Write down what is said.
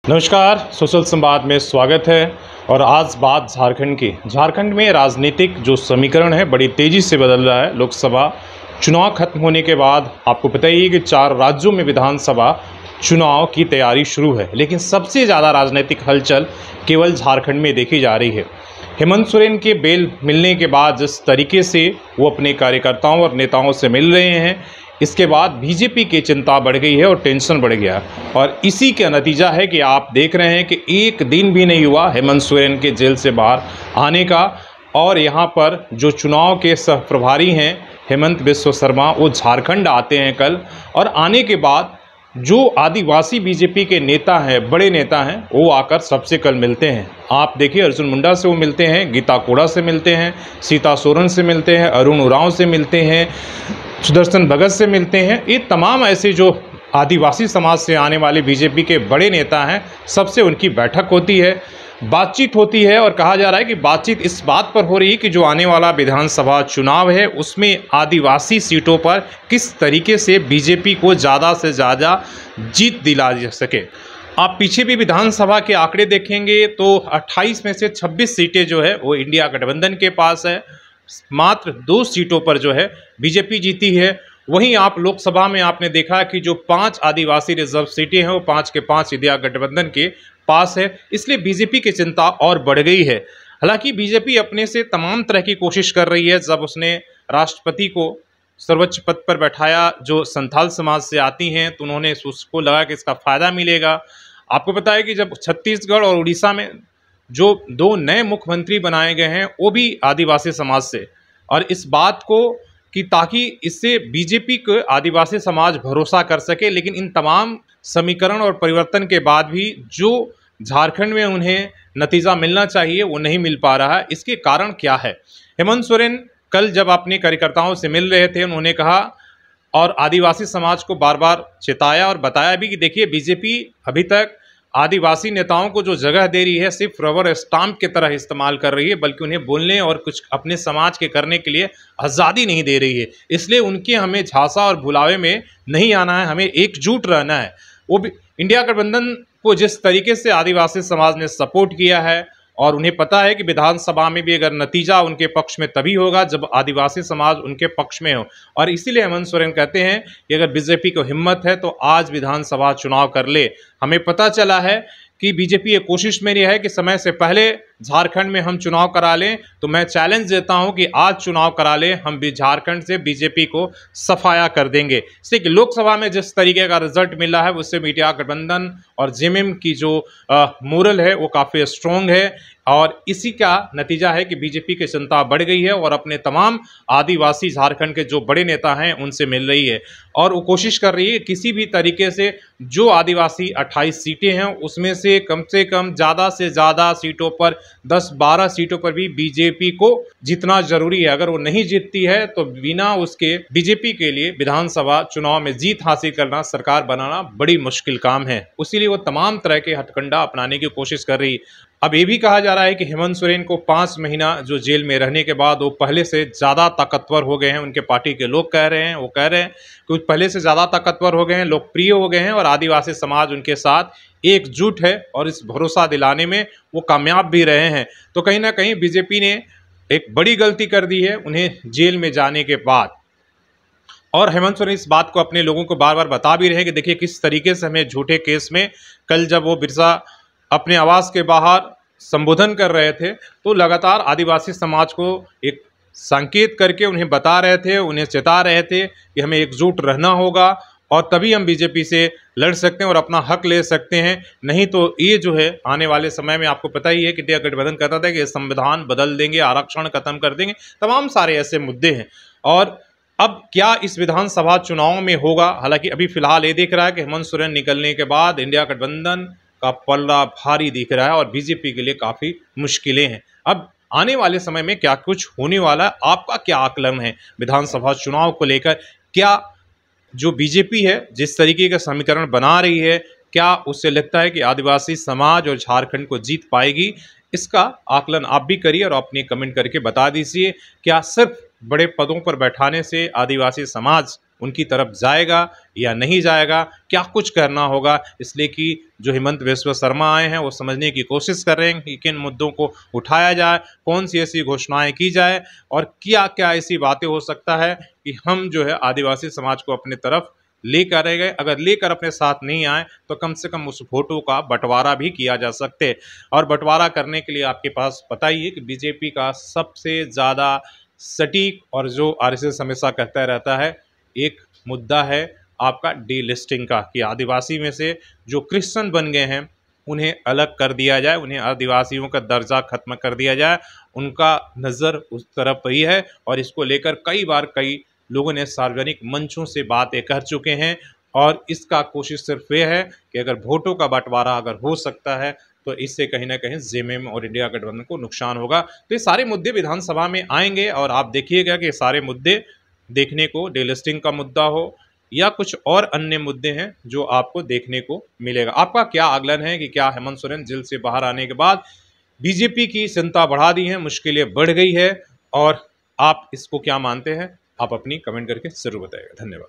नमस्कार, सोशल संवाद में स्वागत है। और आज बात झारखंड की। झारखंड में राजनीतिक जो समीकरण है बड़ी तेज़ी से बदल रहा है। लोकसभा चुनाव खत्म होने के बाद आपको पता ही है कि 4 राज्यों में विधानसभा चुनाव की तैयारी शुरू है, लेकिन सबसे ज़्यादा राजनीतिक हलचल केवल झारखंड में देखी जा रही है। हेमंत सोरेन के बेल मिलने के बाद जिस तरीके से वो अपने कार्यकर्ताओं और नेताओं से मिल रहे हैं, इसके बाद बीजेपी की चिंता बढ़ गई है और टेंशन बढ़ गया। और इसी का नतीजा है कि आप देख रहे हैं कि एक दिन भी नहीं हुआ हेमंत सोरेन के जेल से बाहर आने का। और यहाँ पर जो चुनाव के सह प्रभारी हैं हेमंत बिस्व शर्मा, वो झारखंड आते हैं कल। और आने के बाद जो आदिवासी बीजेपी के नेता हैं, बड़े नेता हैं, वो आकर सबसे कल मिलते हैं। आप देखिए, अर्जुन मुंडा से वो मिलते हैं, गीता कोड़ा से मिलते हैं, सीता सोरेन से मिलते हैं, अरुण उरांव से मिलते हैं, सुदर्शन भगत से मिलते हैं। ये तमाम ऐसे जो आदिवासी समाज से आने वाले बीजेपी के बड़े नेता हैं, सबसे उनकी बैठक होती है, बातचीत होती है। और कहा जा रहा है कि बातचीत इस बात पर हो रही है कि जो आने वाला विधानसभा चुनाव है उसमें आदिवासी सीटों पर किस तरीके से बीजेपी को ज़्यादा से ज़्यादा जीत दिला जा सके। आप पीछे भी विधानसभा के आंकड़े देखेंगे तो 28 में से 26 सीटें जो है वो इंडिया गठबंधन के पास है। मात्र 2 सीटों पर जो है बीजेपी जीती है। वहीं आप लोकसभा में आपने देखा कि जो 5 आदिवासी रिजर्व सीटें हैं वो 5 के 5 इंडिया गठबंधन के पास है। इसलिए बीजेपी की चिंता और बढ़ गई है। हालांकि बीजेपी अपने से तमाम तरह की कोशिश कर रही है। जब उसने राष्ट्रपति को सर्वोच्च पद पर बैठाया जो संथाल समाज से आती हैं, तो उन्होंने उसको लगा कि इसका फ़ायदा मिलेगा। आपको पता है कि जब छत्तीसगढ़ और उड़ीसा में जो 2 नए मुख्यमंत्री बनाए गए हैं वो भी आदिवासी समाज से, और इस बात को कि ताकि इससे बीजेपी को आदिवासी समाज भरोसा कर सके। लेकिन इन तमाम समीकरण और परिवर्तन के बाद भी जो झारखंड में उन्हें नतीजा मिलना चाहिए वो नहीं मिल पा रहा है। इसके कारण क्या है? हेमंत सोरेन कल जब अपने कार्यकर्ताओं से मिल रहे थे, उन्होंने कहा और आदिवासी समाज को बार बार चेताया और बताया भी कि देखिए, बीजेपी अभी तक आदिवासी नेताओं को जो जगह दे रही है सिर्फ रबर स्टाम्प की तरह इस्तेमाल कर रही है, बल्कि उन्हें बोलने और कुछ अपने समाज के करने के लिए आज़ादी नहीं दे रही है। इसलिए उनके हमें झांसा और भुलावे में नहीं आना है, हमें एकजुट रहना है। वो भी इंडिया गठबंधन को जिस तरीके से आदिवासी समाज ने सपोर्ट किया है, और उन्हें पता है कि विधानसभा में भी अगर नतीजा उनके पक्ष में तभी होगा जब आदिवासी समाज उनके पक्ष में हो। और इसीलिए हेमंत सोरेन कहते हैं कि अगर बीजेपी को हिम्मत है तो आज विधानसभा चुनाव कर ले। हमें पता चला है कि बीजेपी ये कोशिश मेरी है कि समय से पहले झारखंड में हम चुनाव करा लें, तो मैं चैलेंज देता हूं कि आज चुनाव करा लें, हम भी झारखंड से बीजेपी को सफाया कर देंगे। इसलिए कि लोकसभा में जिस तरीके का रिजल्ट मिला है उससे मीडिया गठबंधन और जेएमएम की जो मोरल है वो काफ़ी स्ट्रॉन्ग है। और इसी का नतीजा है कि बीजेपी की चिंता बढ़ गई है और अपने तमाम आदिवासी झारखंड के जो बड़े नेता हैं उनसे मिल रही है। और वो कोशिश कर रही है किसी भी तरीके से जो आदिवासी 28 सीटें हैं उसमें से कम ज़्यादा से ज़्यादा सीटों पर 10-12 सीटों पर भी बीजेपी को जीतना जरूरी है। अगर वो नहीं जीतती है तो बिना उसके बीजेपी के लिए विधानसभा चुनाव में जीत हासिल करना, सरकार बनाना बड़ी मुश्किल काम है। उसीलिए वो तमाम तरह के हथकंडा अपनाने की कोशिश कर रही है। अब ये भी कहा जा रहा है कि हेमंत सोरेन को 5 महीना जो जेल में रहने के बाद वो पहले से ज़्यादा ताकतवर हो गए हैं। उनके पार्टी के लोग कह रहे हैं, वो कह रहे हैं कि पहले से ज़्यादा ताकतवर हो गए हैं, लोकप्रिय हो गए हैं और आदिवासी समाज उनके साथ एकजुट है और इस भरोसा दिलाने में वो कामयाब भी रहे हैं। तो कहीं ना कहीं बीजेपी ने एक बड़ी गलती कर दी है उन्हें जेल में जाने के बाद। और हेमंत सोरेन इस बात को अपने लोगों को बार बार बता भी रहे हैं कि देखिए किस तरीके से हमें झूठे केस में, कल जब वो बिरसा अपने आवास के बाहर संबोधन कर रहे थे तो लगातार आदिवासी समाज को एक संकेत करके उन्हें बता रहे थे, उन्हें चेता रहे थे कि हमें एकजुट रहना होगा और तभी हम बीजेपी से लड़ सकते हैं और अपना हक ले सकते हैं। नहीं तो ये जो है आने वाले समय में आपको पता ही है कि इंडिया गठबंधन कहता था कि संविधान बदल देंगे, आरक्षण खत्म कर देंगे, तमाम सारे ऐसे मुद्दे हैं। और अब क्या इस विधानसभा चुनाव में होगा? हालांकि अभी फिलहाल ये दिख रहा है कि हेमंत सोरेन निकलने के बाद इंडिया गठबंधन का पल्ला भारी दिख रहा है और बीजेपी के लिए काफ़ी मुश्किलें हैं। अब आने वाले समय में क्या कुछ होने वाला है, आपका क्या आकलन है विधानसभा चुनाव को लेकर? क्या जो बीजेपी है जिस तरीके का समीकरण बना रही है, क्या उससे लगता है कि आदिवासी समाज और झारखंड को जीत पाएगी? इसका आकलन आप भी करिए और अपनी कमेंट करके बता दीजिए। क्या सिर्फ बड़े पदों पर बैठाने से आदिवासी समाज उनकी तरफ जाएगा या नहीं जाएगा, क्या कुछ करना होगा। इसलिए कि जो हेमंत बिस्वा शर्मा आए हैं वो समझने की कोशिश कर रहे हैं कि किन मुद्दों को उठाया जाए, कौन सी ऐसी घोषणाएं की जाए और क्या क्या ऐसी बातें हो सकता है कि हम जो है आदिवासी समाज को अपने तरफ लेकर गए। अगर लेकर अपने साथ नहीं आए तो कम से कम उस वोटों का बंटवारा भी किया जा सकते। और बंटवारा करने के लिए आपके पास पता ही है कि बीजेपी का सबसे ज़्यादा सटीक और जो आरएसएस हमेशा कहता रहता है एक मुद्दा है आपका डीलिस्टिंग का, कि आदिवासी में से जो क्रिश्चियन बन गए हैं उन्हें अलग कर दिया जाए, उन्हें आदिवासियों का दर्जा खत्म कर दिया जाए। उनका नज़र उस तरफ ही है और इसको लेकर कई बार कई लोगों ने सार्वजनिक मंचों से बातें कर चुके हैं। और इसका कोशिश सिर्फ ये है कि अगर वोटों का बंटवारा अगर हो सकता है तो इससे कहीं ना कहीं जेएमएम और इंडिया गठबंधन को नुकसान होगा। तो ये सारे मुद्दे विधानसभा में आएंगे और आप देखिएगा कि ये सारे मुद्दे देखने को डीलिस्टिंग का मुद्दा हो या कुछ और अन्य मुद्दे हैं जो आपको देखने को मिलेगा। आपका क्या आकलन है कि क्या हेमंत सोरेन जेल से बाहर आने के बाद बीजेपी की चिंता बढ़ा दी है, मुश्किलें बढ़ गई है, और आप इसको क्या मानते हैं? आप अपनी कमेंट करके जरूर बताइएगा। धन्यवाद।